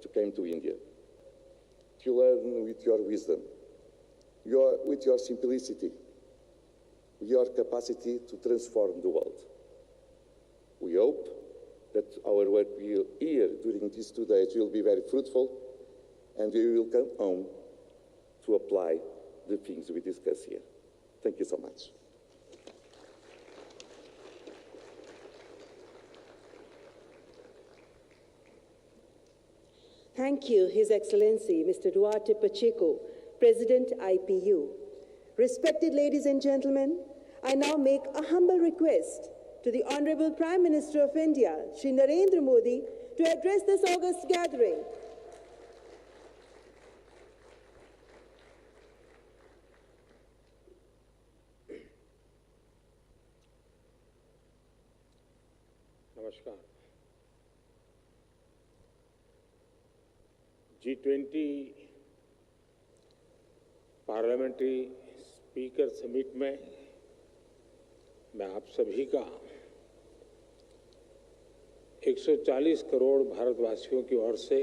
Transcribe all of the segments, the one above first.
to come to India, to learn with your wisdom, with your simplicity, your capacity to transform the world. We hope that our work here during these 2 days will be very fruitful, and we will come home to apply the things we discuss here. Thank you so much. Thank you, His Excellency, Mr. Duarte Pacheco, President IPU. Respected ladies and gentlemen, I now make a humble request to the Honorable Prime Minister of India, Shri Narendra Modi, to address this august gathering. नमस्कार। G20 parliamentary speaker summit में मैं आप सभी का 140 करोड़ भारतवासियों की ओर से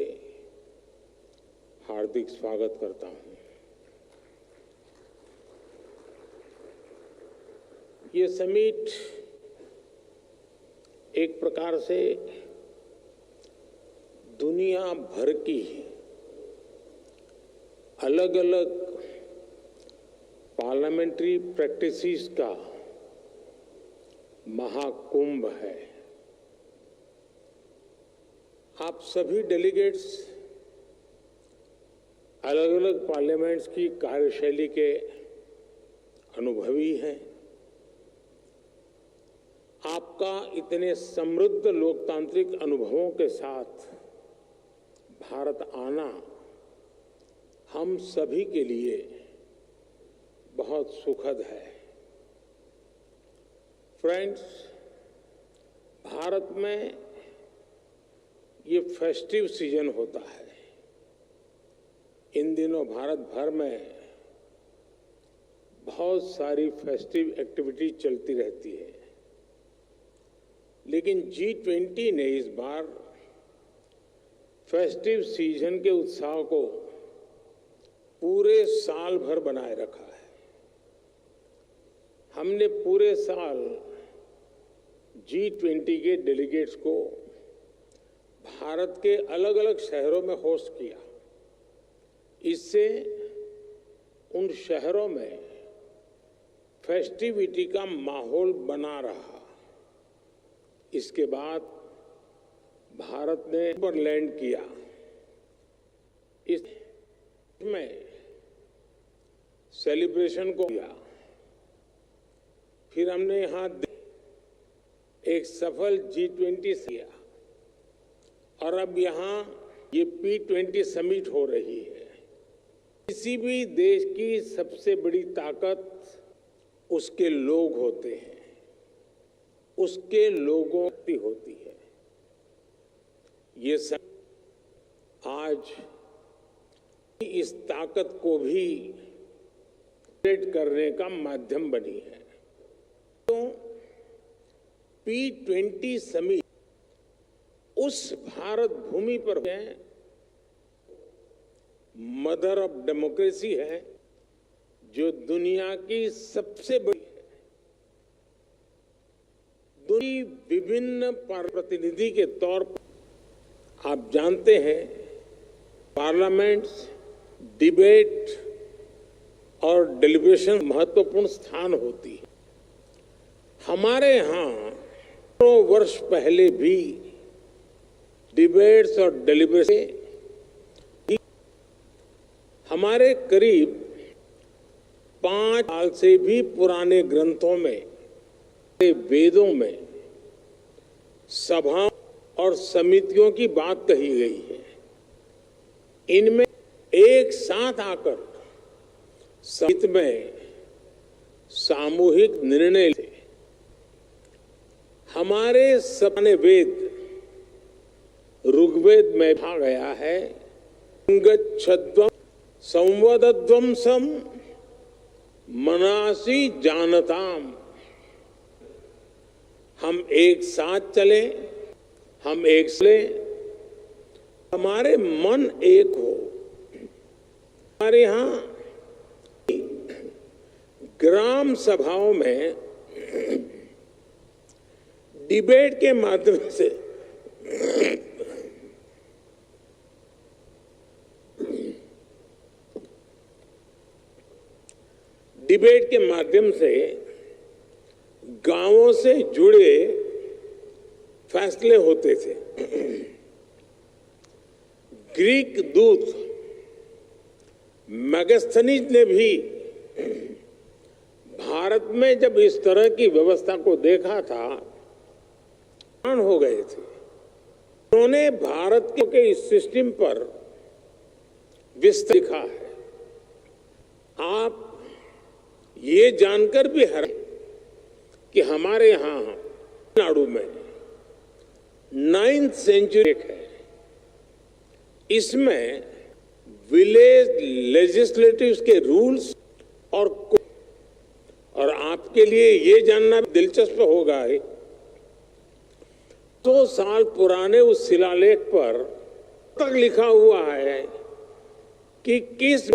हार्दिक स्वागत करता हूं। ये समिट एक प्रकार से दुनिया भर की अलग अलग पार्लियामेंट्री प्रैक्टिसेस का महाकुंभ है। आप सभी डेलीगेट्स अलग अलग पार्लियामेंट्स की कार्यशैली के अनुभवी हैं। आपका इतने समृद्ध लोकतांत्रिक अनुभवों के साथ भारत आना हम सभी के लिए बहुत सुखद है। फ्रेंड्स, भारत में ये फेस्टिव सीजन होता है। इन दिनों भारत भर में बहुत सारी फेस्टिव एक्टिविटी चलती रहती है, लेकिन G20 ने इस बार फेस्टिव सीजन के उत्साह को पूरे साल भर बनाए रखा है। हमने पूरे साल G20 के डेलीगेट्स को भारत के अलग अलग शहरों में होस्ट किया। इससे उन शहरों में फेस्टिविटी का माहौल बना रहा। इसके बाद भारत ने पर लैंड किया। इसमें सेलिब्रेशन को किया। फिर हमने यहां एक सफल G20 किया और अब यहां ये P20 समिट हो रही है। किसी भी देश की सबसे बड़ी ताकत उसके लोग होते हैं, उसके लोगों की होती है। ये सब आज इस ताकत को भी करने का माध्यम बनी है। तो P20 समिट उस भारत भूमि पर है, मदर ऑफ डेमोक्रेसी है, जो दुनिया की सबसे बड़ी है। दुनिया विभिन्न प्रतिनिधि के तौर पर आप जानते हैं, पार्लियामेंट्स, डिबेट और डेलिब्रेशन महत्वपूर्ण स्थान होती है। हमारे यहाँ वर्ष पहले भी डिबेट्स और डेलिब्रेशन हमारे करीब 5 साल से भी पुराने ग्रंथों में, वेदों में सभाओं और समितियों की बात कही गई है। इनमें एक साथ आकर समिति में सामूहिक निर्णय से हमारे सपने वेद ऋग्वेद में कहा गया है, गच्छध्वं संवदध्वंसं मनासि जानताम। हम एक साथ चले, हम एक से हमारे मन एक हो। हमारे यहाँ ग्राम सभाओं में डिबेट के माध्यम से गांवों से जुड़े फैसले होते थे। ग्रीक दूत मैगस्थनीज ने भी भारत में जब इस तरह की व्यवस्था को देखा था, हैरान हो गए थे। उन्होंने भारत के इस सिस्टम पर विस्तार लिखा है। आप ये जानकर भी हैरान कि हमारे यहाँ तमिलनाडु में 9th सेंचुरी है, इसमें विलेज लेजिस्लेटिव्स के रूल्स और आपके लिए ये जानना दिलचस्प होगा 100 साल पुराने उस शिलालेख पर तक लिखा हुआ है कि किस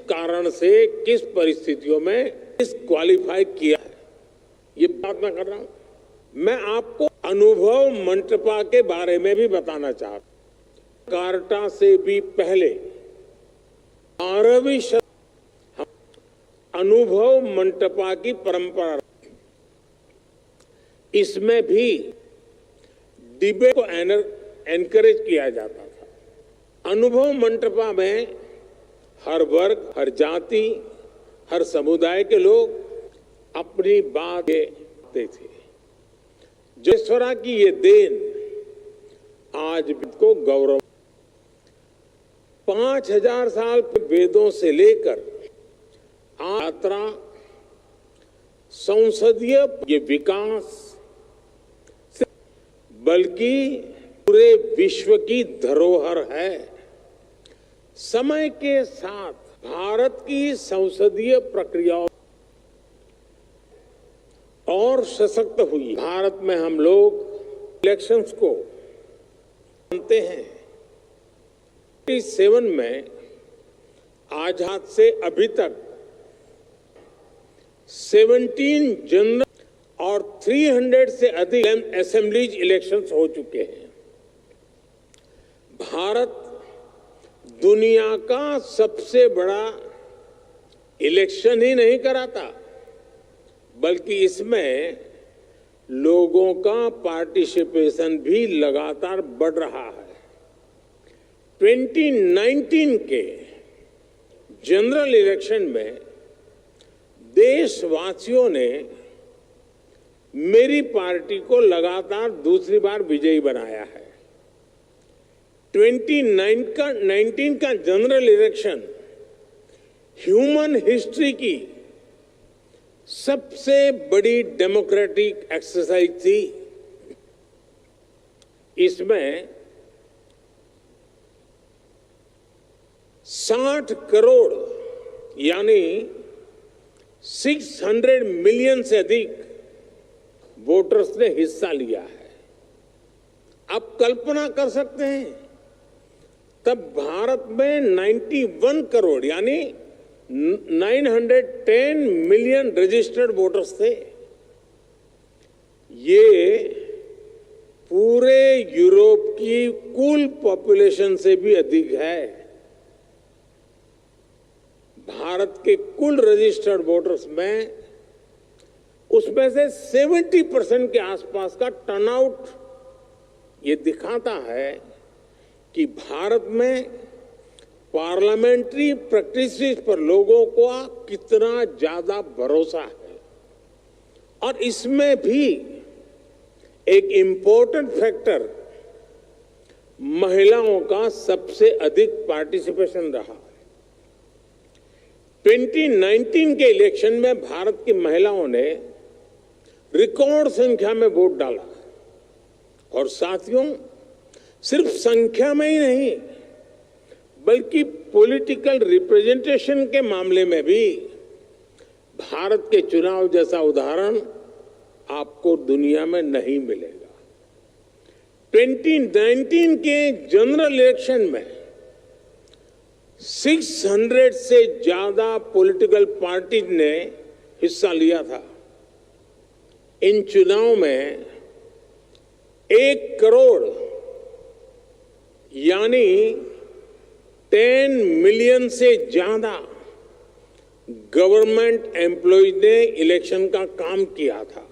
कारण से किस परिस्थितियों में किस क्वालिफाई किया है। ये बात मैं कर रहा हूं। मैं आपको अनुभव मंटपा के बारे में भी बताना चाहता हूं। कार्टा से भी पहले 12वीं शताब्दी अनुभव मंटपा की परंपरा, इसमें भी डिबेट को एनकरेज किया जाता था। अनुभव मंटपा में हर वर्ग, हर जाति, हर समुदाय के लोग अपनी बात कहते थे। जसवरा की ये देन आज को गौरव। 5000 साल वेदों से लेकर यात्रा संसदीय ये विकास बल्कि पूरे विश्व की धरोहर है। समय के साथ भारत की संसदीय प्रक्रियाओं और सशक्त हुई। भारत में हम लोग इलेक्शंस को जानते हैं। 1947 में आजाद से अभी तक 17 जनरल और 300 से अधिक असेंबलीज इलेक्शंस हो चुके हैं। भारत दुनिया का सबसे बड़ा इलेक्शन ही नहीं कराता, बल्कि इसमें लोगों का पार्टिसिपेशन भी लगातार बढ़ रहा है। 2019 के जनरल इलेक्शन में देशवासियों ने मेरी पार्टी को लगातार दूसरी बार विजयी बनाया है। 2019 का जनरल इलेक्शन ह्यूमन हिस्ट्री की सबसे बड़ी डेमोक्रेटिक एक्सरसाइज थी। इसमें 60 करोड़ यानी 600 मिलियन से अधिक वोटर्स ने हिस्सा लिया है। आप कल्पना कर सकते हैं, तब भारत में 91 करोड़ यानी 910 मिलियन रजिस्टर्ड वोटर्स थे। ये पूरे यूरोप की कुल पॉपुलेशन से भी अधिक है। भारत के कुल रजिस्टर्ड वोटर्स में उसमें से 70% के आसपास का टर्नआउट ये दिखाता है कि भारत में पार्लियामेंट्री प्रैक्टिसेस पर लोगों को कितना ज्यादा भरोसा है। और इसमें भी एक इम्पोर्टेंट फैक्टर महिलाओं का सबसे अधिक पार्टिसिपेशन रहा। 2019 के इलेक्शन में भारत की महिलाओं ने रिकॉर्ड संख्या में वोट डाला। और साथियों, सिर्फ संख्या में ही नहीं, बल्कि पॉलिटिकल रिप्रेजेंटेशन के मामले में भी भारत के चुनाव जैसा उदाहरण आपको दुनिया में नहीं मिलेगा। 2019 के जनरल इलेक्शन में 600 से ज्यादा पॉलिटिकल पार्टी ने हिस्सा लिया था। इन चुनाव में 1 करोड़ यानी 10 मिलियन से ज्यादा गवर्नमेंट एम्प्लॉयज ने इलेक्शन का काम किया था।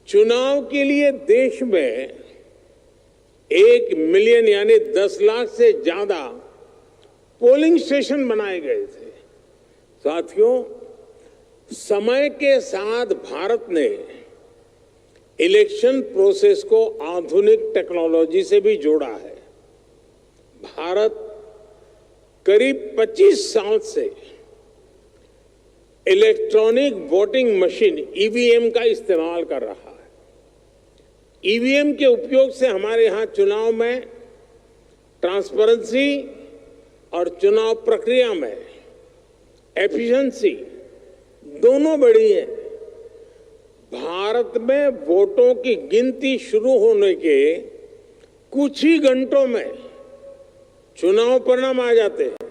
चुनाव के लिए देश में 1 मिलियन यानी 10 लाख से ज्यादा पोलिंग स्टेशन बनाए गए थे। साथियों, समय के साथ भारत ने इलेक्शन प्रोसेस को आधुनिक टेक्नोलॉजी से भी जोड़ा है। भारत करीब 25 साल से इलेक्ट्रॉनिक वोटिंग मशीन ईवीएम का इस्तेमाल कर रहा है। ईवीएम के उपयोग से हमारे यहां चुनाव में ट्रांसपेरेंसी और चुनाव प्रक्रिया में एफिशिएंसी दोनों बढ़ी है। भारत में वोटों की गिनती शुरू होने के कुछ ही घंटों में चुनाव परिणाम आ जाते हैं।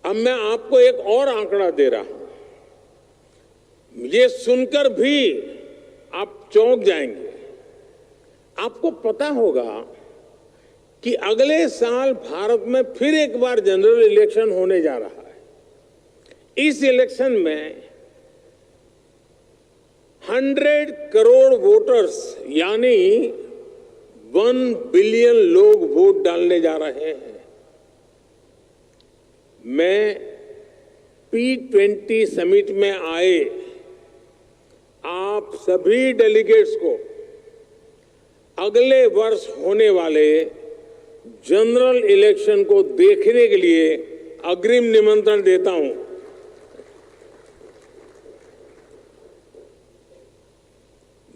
अब मैं आपको एक और आंकड़ा दे रहा हूं, ये सुनकर भी आप चौंक जाएंगे। आपको पता होगा कि अगले साल भारत में फिर एक बार जनरल इलेक्शन होने जा रहा है। इस इलेक्शन में 100 करोड़ वोटर्स यानी 1 बिलियन लोग वोट डालने जा रहे हैं। मैं P20 समिट में आए आप सभी डेलीगेट्स को अगले वर्ष होने वाले जनरल इलेक्शन को देखने के लिए अग्रिम निमंत्रण देता हूं।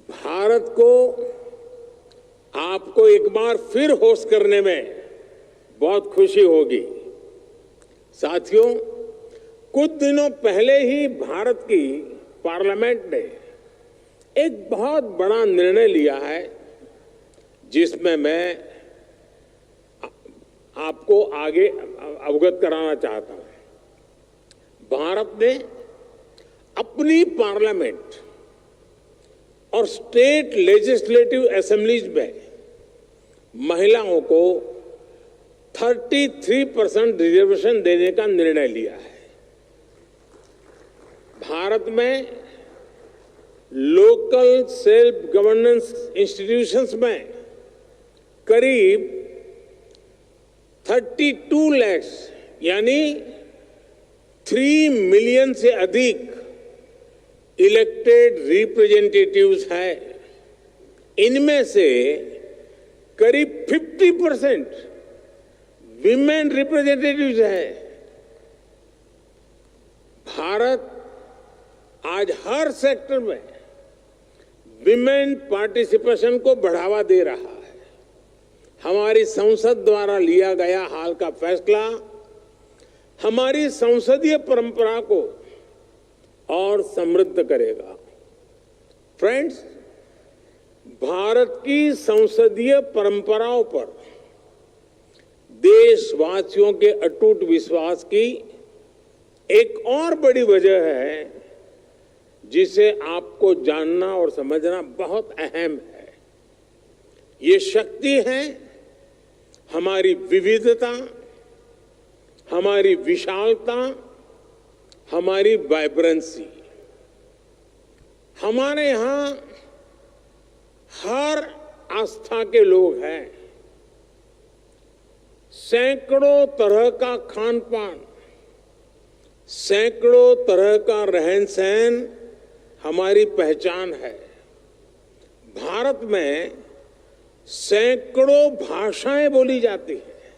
भारत को आपको एक बार फिर होस्ट करने में बहुत खुशी होगी। साथियों, कुछ दिनों पहले ही भारत की पार्लियामेंट ने एक बहुत बड़ा निर्णय लिया है, जिसमें मैं आपको आगे अवगत कराना चाहता हूं। भारत ने अपनी पार्लियामेंट और स्टेट लेजिस्लेटिव असेंबलीज में महिलाओं को 33% रिजर्वेशन देने का निर्णय लिया है। भारत में लोकल सेल्फ गवर्नेंस इंस्टीट्यूशंस में करीब 32 लाख यानी 3 मिलियन से अधिक इलेक्टेड रिप्रेजेंटेटिव्स हैं। इनमें से करीब 50% विमेन रिप्रेजेंटेटिव्स हैं। भारत आज हर सेक्टर में विमेन पार्टिसिपेशन को बढ़ावा दे रहा है। हमारी संसद द्वारा लिया गया हाल का फैसला हमारी संसदीय परंपरा को और समृद्ध करेगा। फ्रेंड्स, भारत की संसदीय परंपराओं पर देशवासियों के अटूट विश्वास की एक और बड़ी वजह है, जिसे आपको जानना और समझना बहुत अहम है। ये शक्ति है हमारी विविधता, हमारी विशालता, हमारी वाइब्रेंसी। हमारे यहां हर आस्था के लोग हैं। सैकड़ों तरह का खान पान, सैकड़ों तरह का रहन सहन हमारी पहचान है। भारत में सैकड़ों भाषाएं बोली जाती हैं।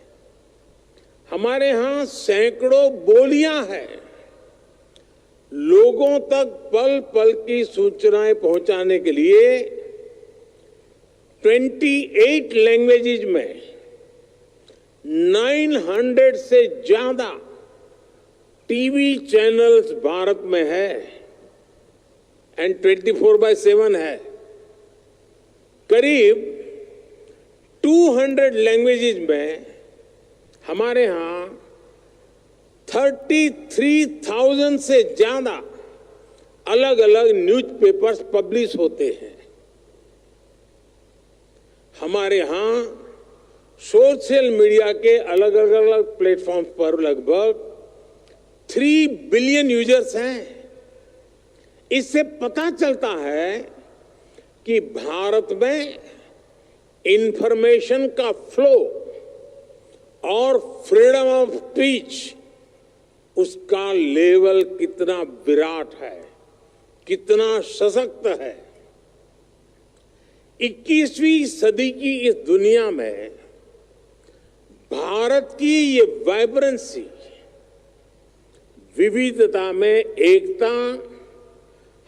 हमारे यहां सैकड़ों बोलियां हैं। लोगों तक पल पल की सूचनाएं पहुंचाने के लिए 28 लैंग्वेजेज में 900 से ज्यादा टीवी चैनल्स भारत में है एंड 24/7 है। करीब 200 लैंग्वेजेस में हमारे यहाँ 33,000 से ज्यादा अलग अलग न्यूज़पेपर्स पब्लिश होते हैं। हमारे यहाँ सोशल मीडिया के अलग अलग प्लेटफॉर्म्स पर लगभग 3 बिलियन यूजर्स हैं। इससे पता चलता है कि भारत में इंफॉर्मेशन का फ्लो और फ्रीडम ऑफ स्पीच, उसका लेवल कितना विराट है, कितना सशक्त है। 21वीं सदी की इस दुनिया में भारत की ये वाइब्रेंसी, विविधता में एकता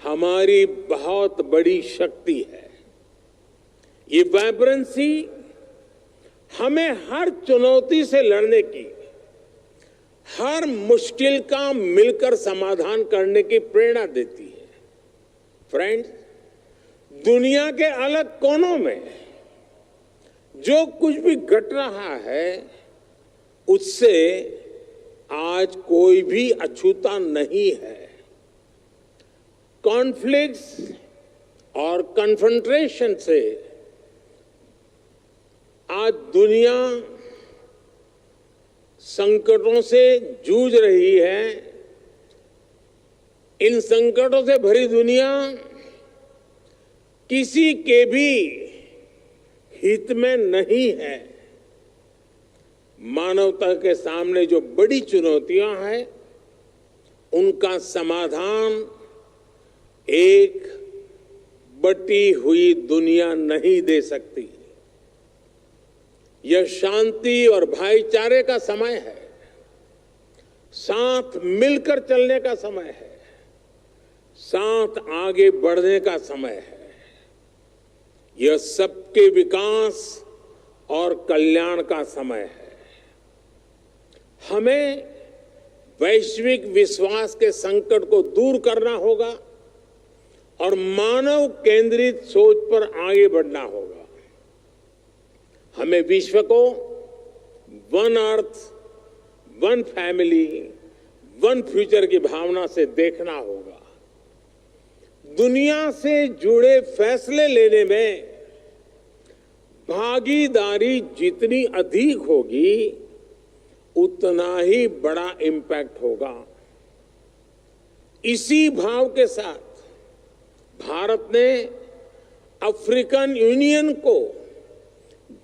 हमारी बहुत बड़ी शक्ति है। ये वाइब्रेंसी हमें हर चुनौती से लड़ने की, हर मुश्किल का मिलकर समाधान करने की प्रेरणा देती है। फ्रेंड्स, दुनिया के अलग कोनों में जो कुछ भी घट रहा है, उससे आज कोई भी अछूता नहीं है। कॉन्फ्लिक्ट्स और कन्फ्रंटेशन से आज दुनिया संकटों से जूझ रही है। इन संकटों से भरी दुनिया किसी के भी हित में नहीं है। मानवता के सामने जो बड़ी चुनौतियां हैं, उनका समाधान एक बटी हुई दुनिया नहीं दे सकती। यह शांति और भाईचारे का समय है, साथ मिलकर चलने का समय है, साथ आगे बढ़ने का समय है। यह सबके विकास और कल्याण का समय है। हमें वैश्विक विश्वास के संकट को दूर करना होगा और मानव केंद्रित सोच पर आगे बढ़ना होगा। हमें विश्व को one earth, one family, one future की भावना से देखना होगा। दुनिया से जुड़े फैसले लेने में भागीदारी जितनी अधिक होगी, उतना ही बड़ा इम्पैक्ट होगा। इसी भाव के साथ भारत ने अफ्रीकन यूनियन को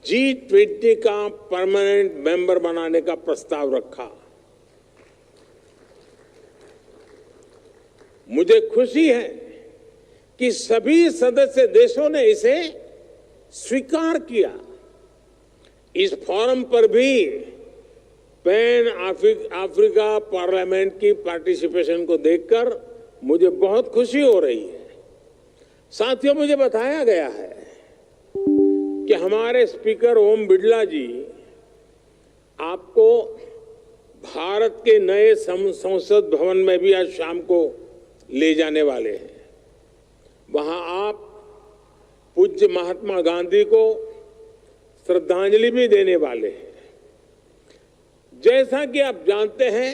G20 का परमानेंट मेंबर बनाने का प्रस्ताव रखा। मुझे खुशी है कि सभी सदस्य देशों ने इसे स्वीकार किया। इस फोरम पर भी पैन अफ्रीका पार्लियामेंट की पार्टिसिपेशन को देखकर मुझे बहुत खुशी हो रही है। साथियों, मुझे बताया गया है कि हमारे स्पीकर ओम बिड़ला जी आपको भारत के नए संसद भवन में भी आज शाम को ले जाने वाले हैं। वहां आप पूज्य महात्मा गांधी को श्रद्धांजलि भी देने वाले हैं। जैसा कि आप जानते हैं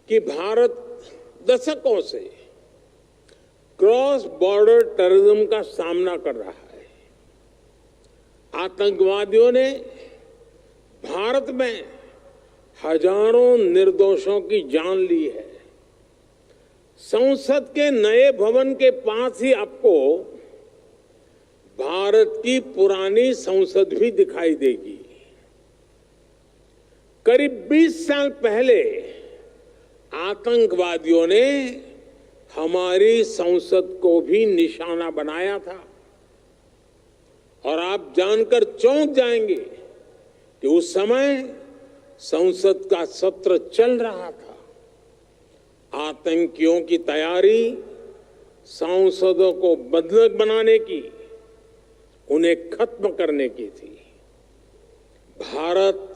कि भारत दशकों से क्रॉस बॉर्डर टेररिज्म का सामना कर रहा है। आतंकवादियों ने भारत में हजारों निर्दोषों की जान ली है। संसद के नए भवन के पास ही आपको भारत की पुरानी संसद भी दिखाई देगी। करीब 20 साल पहले आतंकवादियों ने हमारी संसद को भी निशाना बनाया था और आप जानकर चौंक जाएंगे कि उस समय संसद का सत्र चल रहा था। आतंकियों की तैयारी सांसदों को बंधक बनाने की, उन्हें खत्म करने की थी। भारत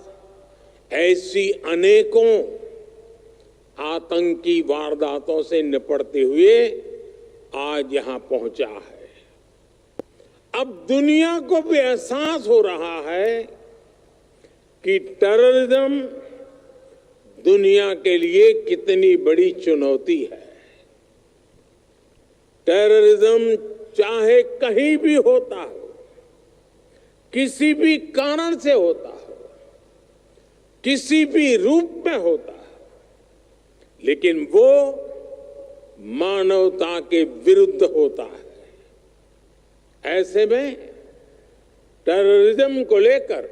ऐसी अनेकों आतंकी वारदातों से निपटते हुए आज यहां पहुंचा है। अब दुनिया को भी एहसास हो रहा है कि टेररिज्म दुनिया के लिए कितनी बड़ी चुनौती है। टेररिज्म चाहे कहीं भी होता हो, किसी भी कारण से होता हो, किसी भी रूप में होता हो, लेकिन वो मानवता के विरुद्ध होता है। ऐसे में टेररिज्म को लेकर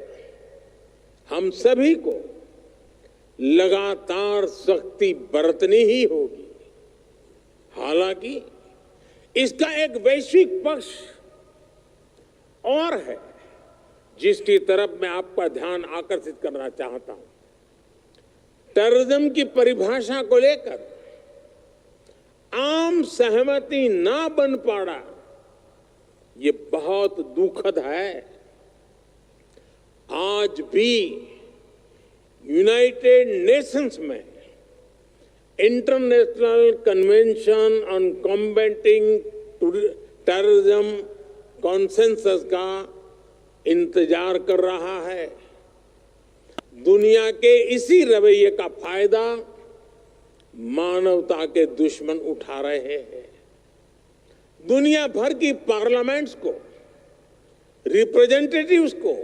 हम सभी को लगातार सख्ती बरतनी ही होगी। हालांकि इसका एक वैश्विक पक्ष और है जिसकी तरफ मैं आपका ध्यान आकर्षित करना चाहता हूं। टेररिज्म की परिभाषा को लेकर आम सहमति ना बन पाना ये बहुत दुखद है। आज भी यूनाइटेड नेशंस में international convention on combating terrorism consensus का इंतजार कर रहा है। दुनिया के इसी रवैये का फायदा मानवता के दुश्मन उठा रहे हैं। दुनिया भर की पार्लियामेंट्स को, रिप्रेजेंटेटिव्स को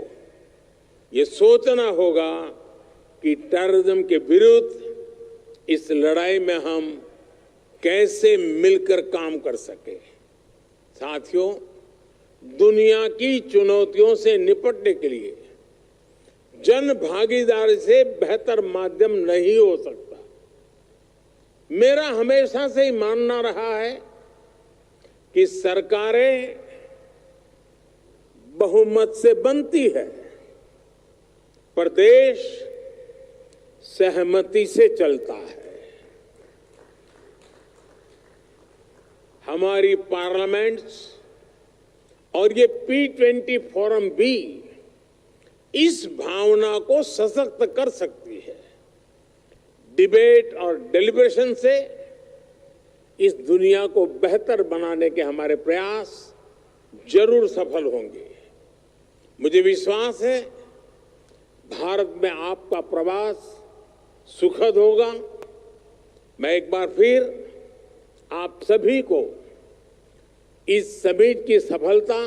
ये सोचना होगा कि टेररिज्म के विरुद्ध इस लड़ाई में हम कैसे मिलकर काम कर सके। साथियों, दुनिया की चुनौतियों से निपटने के लिए जन भागीदारी से बेहतर माध्यम नहीं हो सकता। मेरा हमेशा से ही मानना रहा है कि सरकारें बहुमत से बनती है, पर देश सहमति से चलता है। हमारी पार्लियामेंट्स और ये P20 फोरम भी इस भावना को सशक्त कर सकती है। डिबेट और डेलिब्रेशन से इस दुनिया को बेहतर बनाने के हमारे प्रयास जरूर सफल होंगे। मुझे विश्वास है भारत में आपका प्रवास सुखद होगा। मैं एक बार फिर आप सभी को इस समिट की सफलता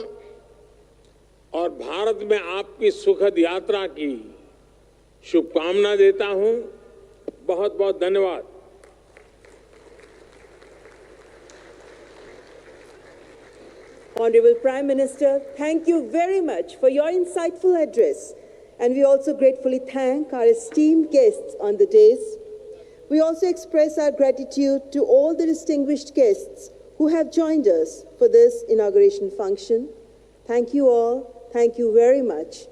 और भारत में आपकी सुखद यात्रा की शुभकामना देता हूं। बहुत बहुत धन्यवाद। Honorable Prime Minister, thank you very much for your insightful address. And we also gratefully thank our esteemed guests on the dais. We also express our gratitude to all the distinguished guests who have joined us for this inauguration function. Thank you all. Thank you very much.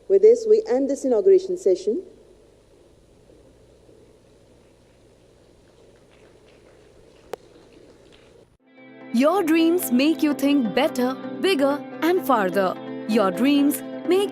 With this, we end this inauguration session. Your dreams make you think better, bigger, and farther. Your dreams make you